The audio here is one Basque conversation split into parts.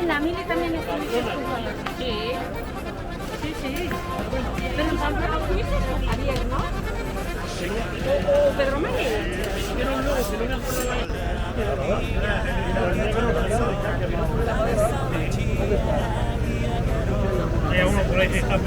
la mili también es un Sí, sí, sí. Pero en Pamplona fuiste con Javier, ¿no? O Pedro Mari. Hay uno por ahí que está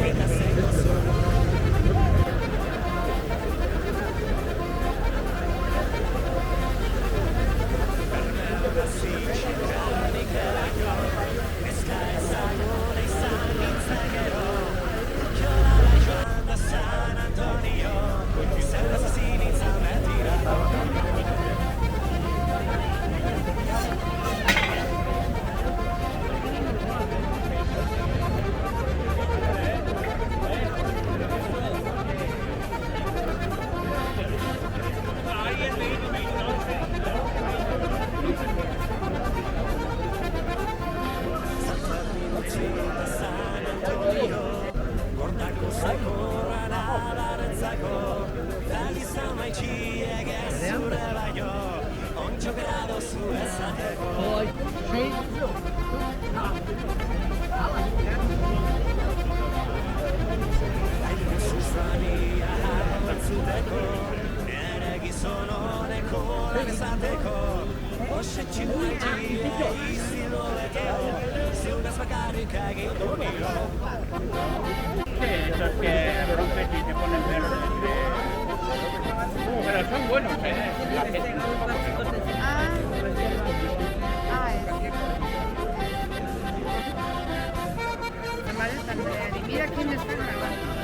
esos que rompes y te ponen verde. Pero son buenos, ¿eh? Mira quién está grabando.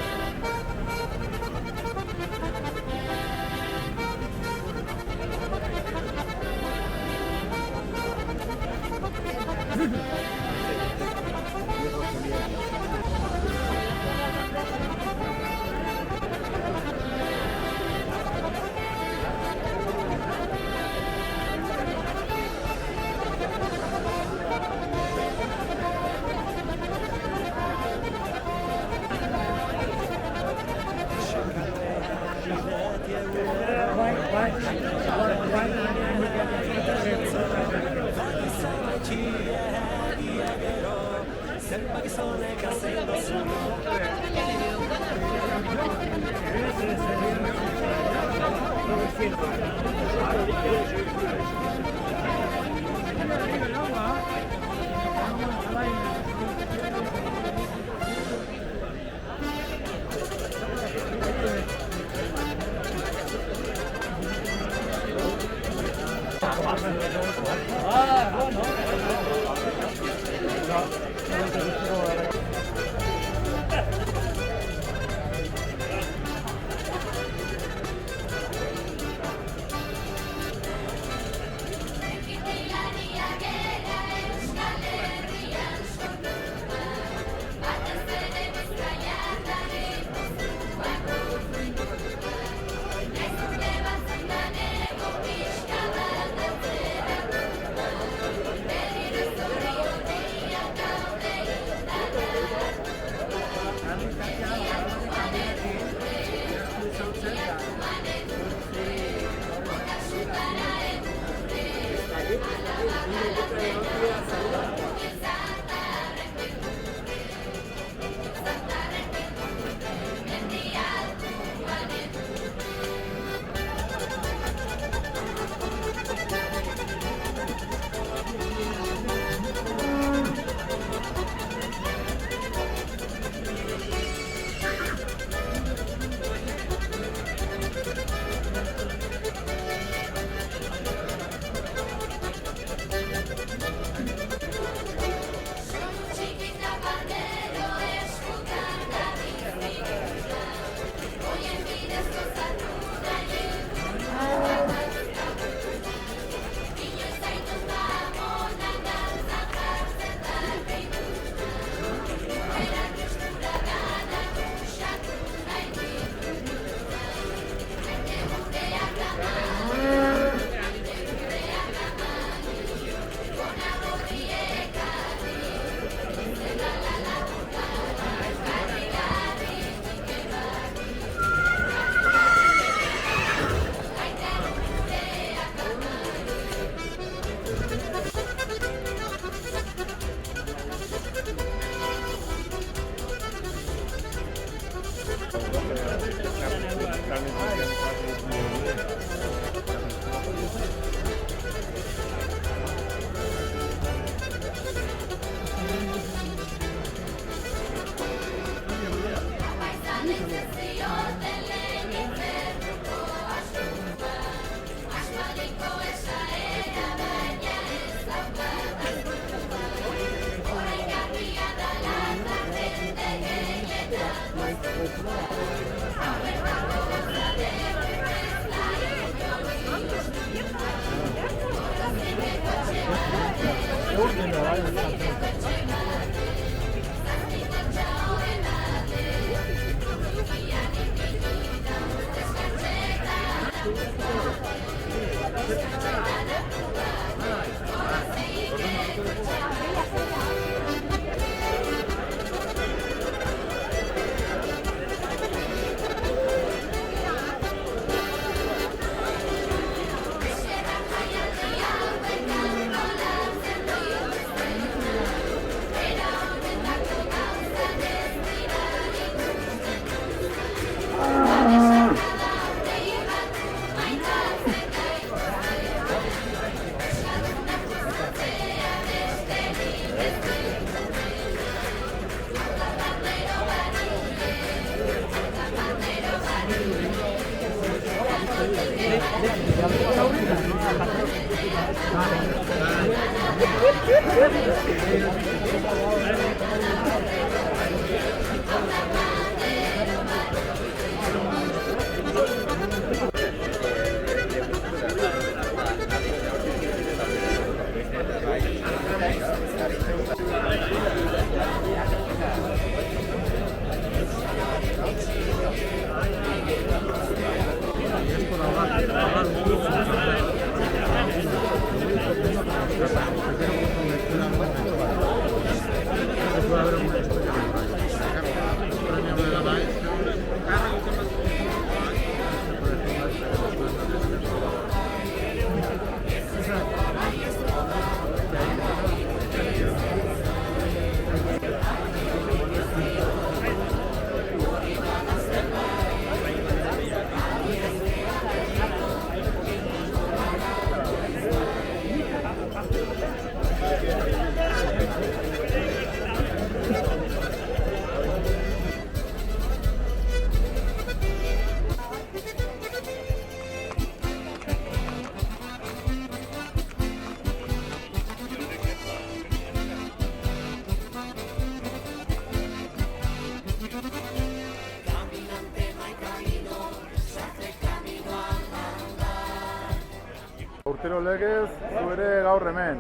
Urtero legez, zu ere gaur hemen.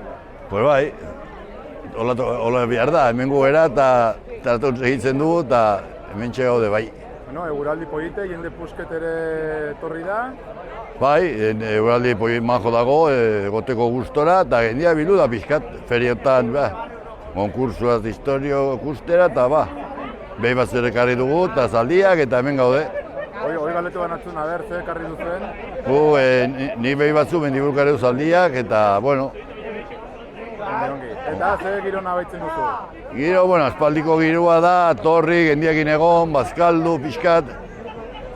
Pues bai, hola behar da, hemen gugera eta tratuz egitzen dugu eta hemen txegaude bai. Bueno, eguraldi polite, jende pusket ere etorri da. Bai, eguraldi polit majo dago, egoteko gustora eta gendia bilu da pixkat feriotan, konkursuaz historio gustera eta behi bat zer ekarri dugu eta zaldiak eta hemen gaude. Hoi galetu banatzen, aber, ze ekarri duzen? Ni behi batzu mendiburkare zaldiak eta, bueno. Eta ze giro nabaitzen duzu? Giro, aspaldiko giroa da, torri, gendiakin egon, bazkaldu, pixkat,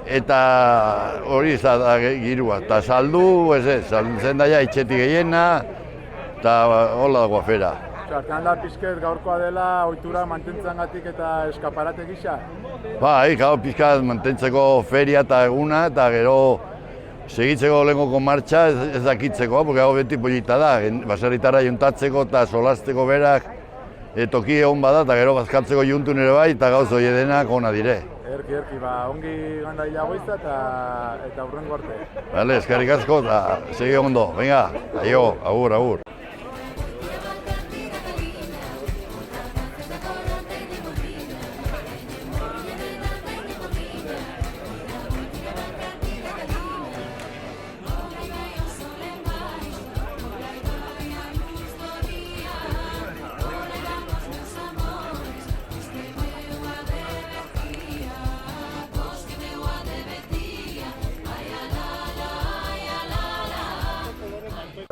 eta hori da giroa. Eta saldu, saltzen daia itxetik gehiena, eta hola dago afera. Artean da pixket gaurkoa dela ohitura mantentzangatik eta eskaparate gisa? Bai, gaur pixkat mantentzeko feria eta eguna, eta gero segitzeko lehengoko martxa ez dakitzeko, porque hau beti polita da, baserritarra juntatzeko eta solasteko berak toki egon bada, eta gero bazkaltzeko juntun ere bai, eta gauz hori denak ona dire. Erki, ongi ganda hila goizta eta hurrengo arte. Bale, eskerrik asko eta segi ondo, venga, aio, agur.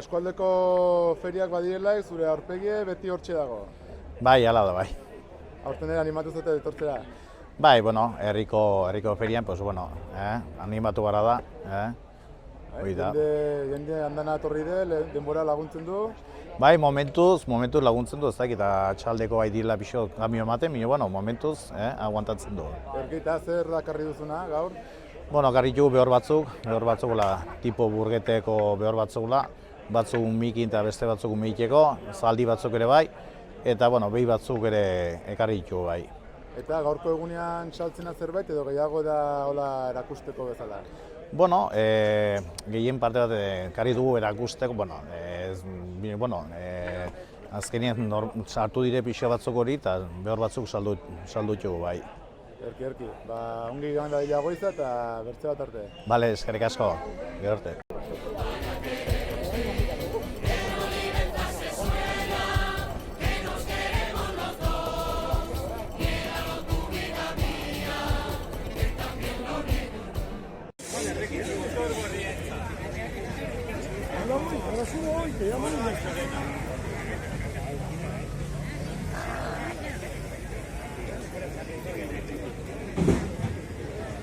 Eskualdeko feriak badirela, zure aurpegie beti hortxe dago. Bai, hala da, bai. Aurten ere animatu zute etortzera. Bai, bueno, herriko ferian, pues bueno, animatu gara da, hori da. Jende andana etorri denbora laguntzen du. Bai, momentuz laguntzen du, ez dakit, atxaldeko bai dila pixo gamio ematen, bueno, momentuz, aguantatzen du. Erkita zer dakarri duzuna gaur? Bueno, garritu behor batzuk tipo burgeteko behor batzuk, batzuk mikin eta beste batzuk mikeko, zaldi batzuk ere bai, eta, bueno, behi batzuk ere ekarri ditu bai. Eta gaurko egunean saltzena zerbait edo gehiago da hola erakusteko bezala? Bueno, gehien parte bat ekarri dugu erakusteko, azkenean sartu dire pixa batzuk hori eta behor batzuk saldu ditugu bai. Erki, ongi joan da goiza eta bertze bat arte. Bale, eskerrik asko, gero arte.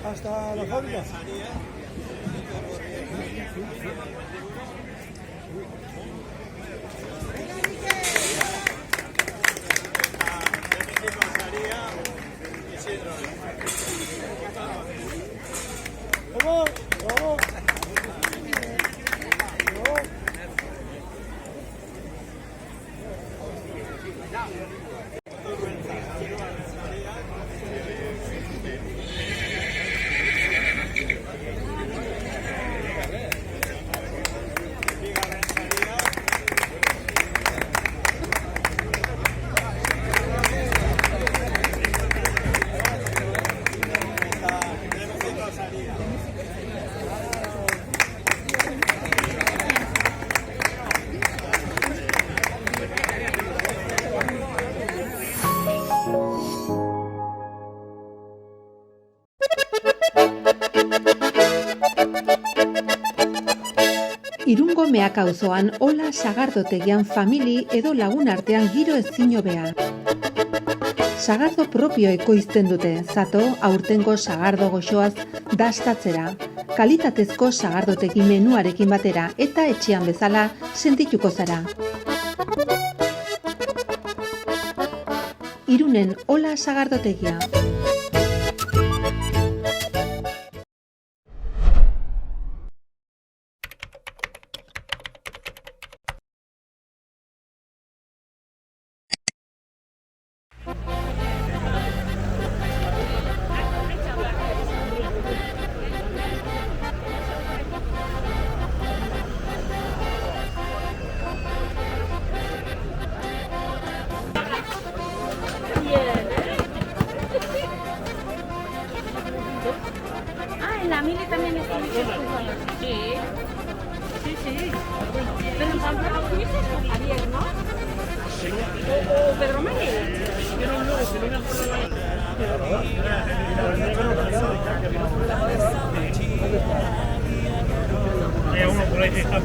Hasta la fábrica. ¡Vamos! ¡Vamos! Irungo Meaka auzoan hola sagardotegian famili edo lagun artean giro ezin hobea. Sagardo propio ekoizten dute, zato aurtengo sagardo goxoaz dastatzera, kalitatezko sagardotegi menuarekin batera eta etxean bezala sentituko zara. Irunen hola sagardotegia. La mili también es Sí. Pero en Pamplona fuiste con Javier, ¿no? O Pedro Manuel. Uno por ahí está.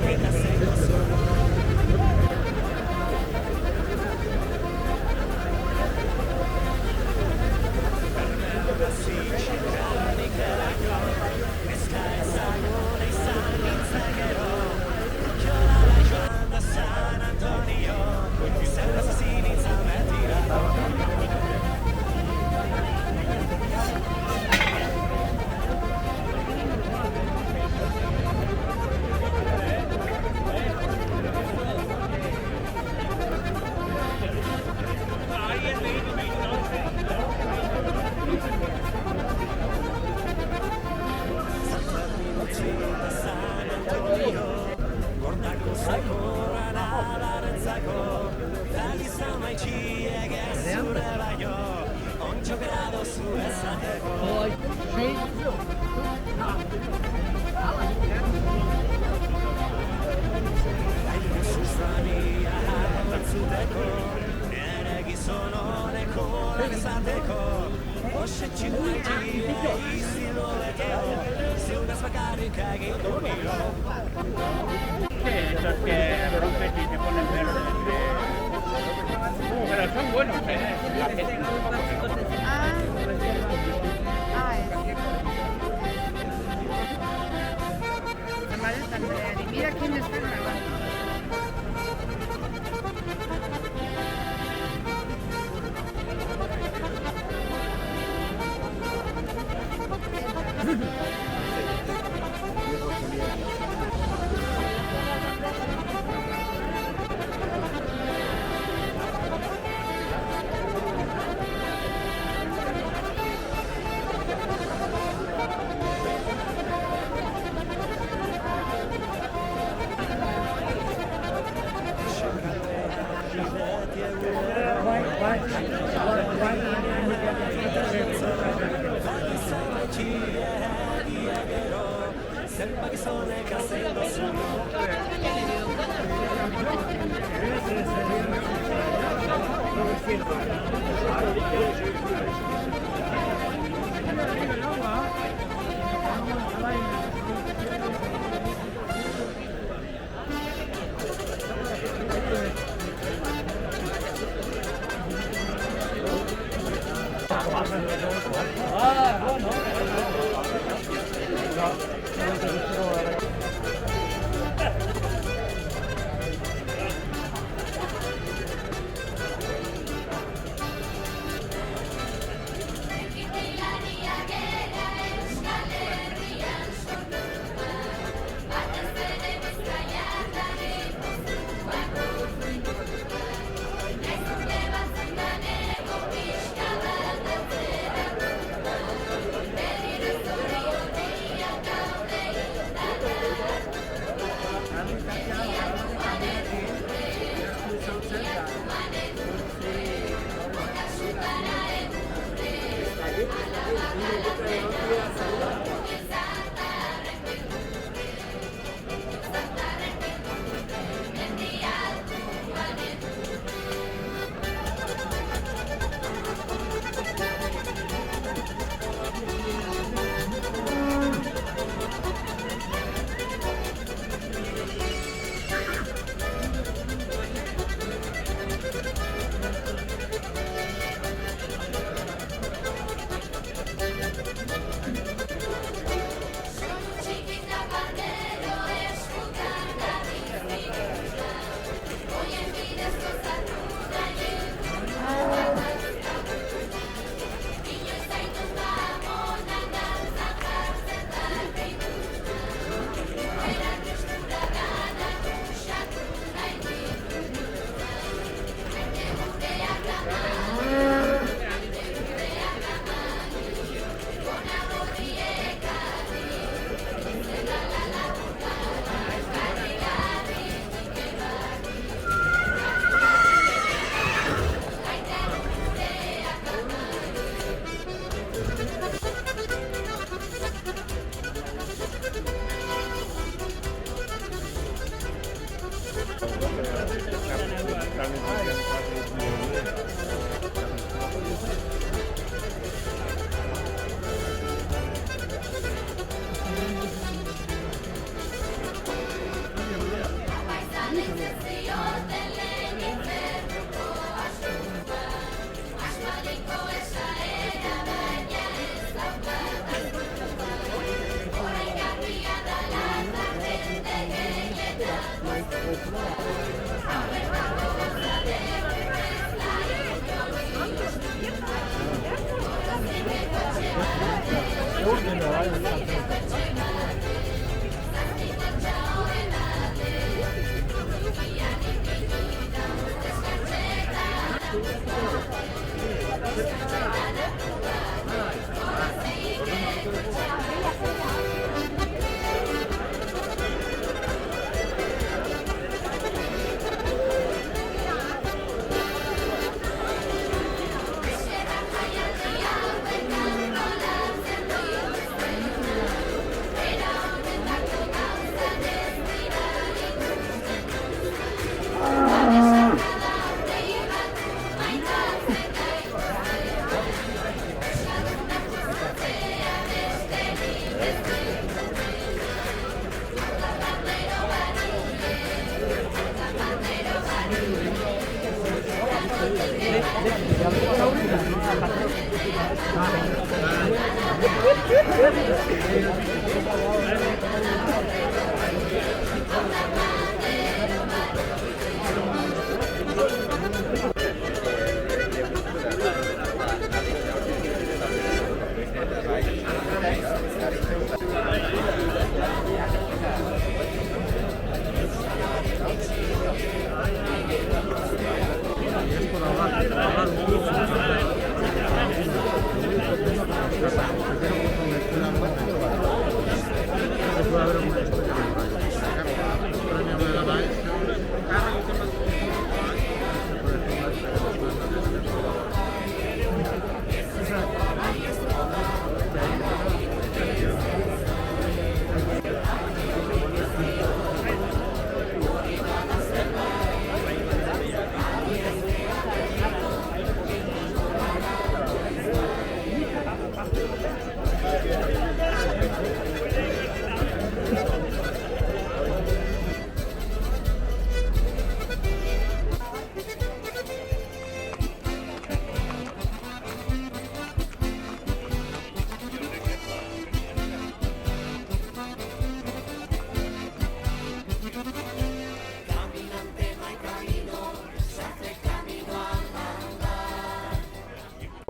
Esos que rompes y te ponen verde. Pero son buenos, ¿eh?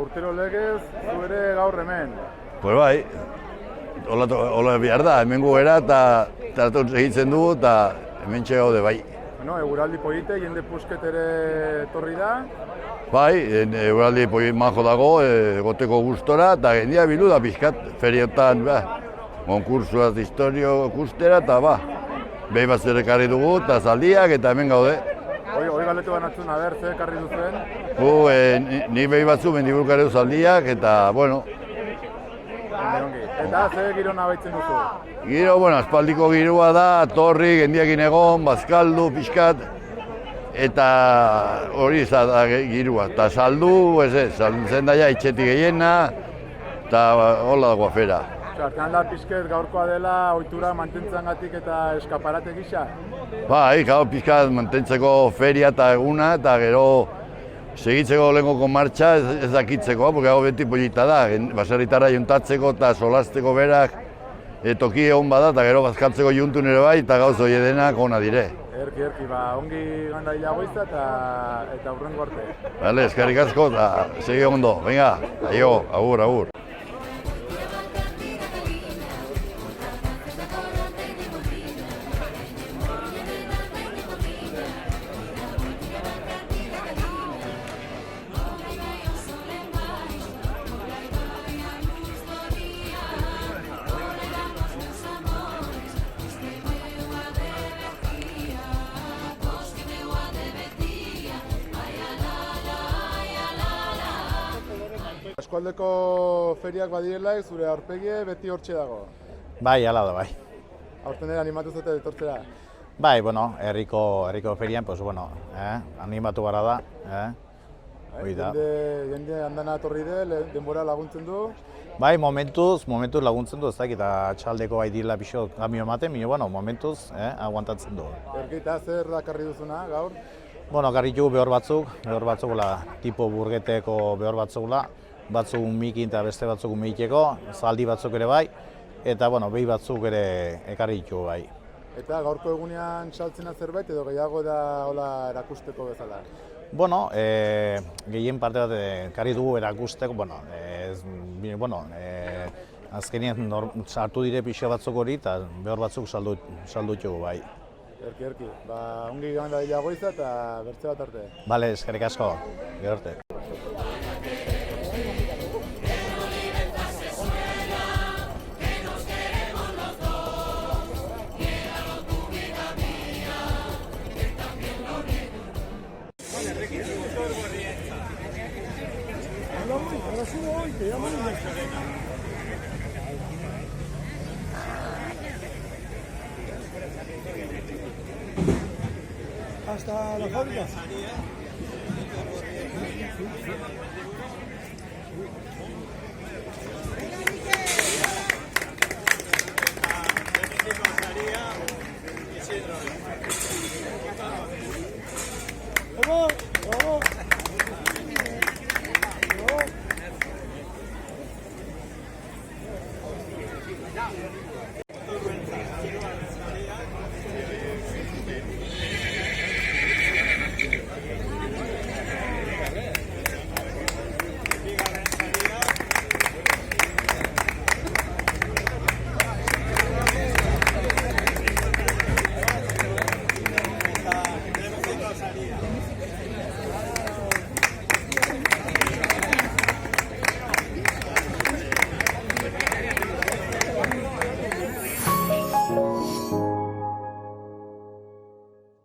Urtero legez, zu ere gaur hemen. Pues bai, hola behar da, hemen gugera eta tratatu egitzen dugu eta hemen gaude bai. Bueno, eguraldi polite, jende pusket ere etorri da. Bai, eguraldi polit majo dago, egoteko gustora eta gendia bilu da pixkat feriotan, konkursuaz historio kustera eta behi bat zer ekarri dugu eta zaldiak eta hemen gaude. Hoi galetu banatzen, aber, ze ekarri duzen? Nik behi batzu mendiburuk ere zaldiak eta, bueno. Eta ze girona baitzen duzu? Giro, aspaldiko giroa da, torri, gendiakin egon, bazkaldu, pixkat, eta hori da giroa. Eta saldu, salduzen daia itxetik gehiena, eta hola dago afera. Artean da pixket gaurkoa dela ohitura mantentzangatik eta eskaparate gisa? Bai, gaur pixkat mantentzeko feria eta eguna, eta gero segitzeko lehenko martxa ez dakitzeko, porque hau beti polita da, baserritarra juntatzeko eta solasteko berak toki egon bada, eta gero bazkaltzeko juntun ere bai, eta gauz hori denak ona dire. Erki, ongi ganda hilagoizta eta hurrengo arte. Bale, eskerrik asko eta segi ondo, venga, aio, agur. Eskualdeko feriak badirela, zure aurpegie beti hortxe dago. Bai, hala da, bai. Aurten ere animatu zute etortzera? Bai, herriko ferian, animatu gara da. Hoi da. Jende andana etorri denbora laguntzen du? Bai, momentuz laguntzen du, ez dakit, txaldeko bai direla pixo kamio ematen, momentuz aguantatzen du. Eta zer dakarri duzuna gaur? Karri dugu behor batzuk, tipo burgeteko behor batzuk mikin eta beste batzuk mikeko, zaldi batzuk ere bai, eta behi batzuk ere ekarri ditugu bai. Eta gaurko egunean saltzena zerbait edo gehiago da hola erakusteko bezala? Gehien parte bat ekarri dugu erakusteko, azkenean sartu dire pixo batzuk hori eta behor batzuk saldu ditugu bai. Erki, ongi ganda hilagoiza eta bertze bat arte. Bale, eskerrik asko, gero arte. Hasta la fábrica.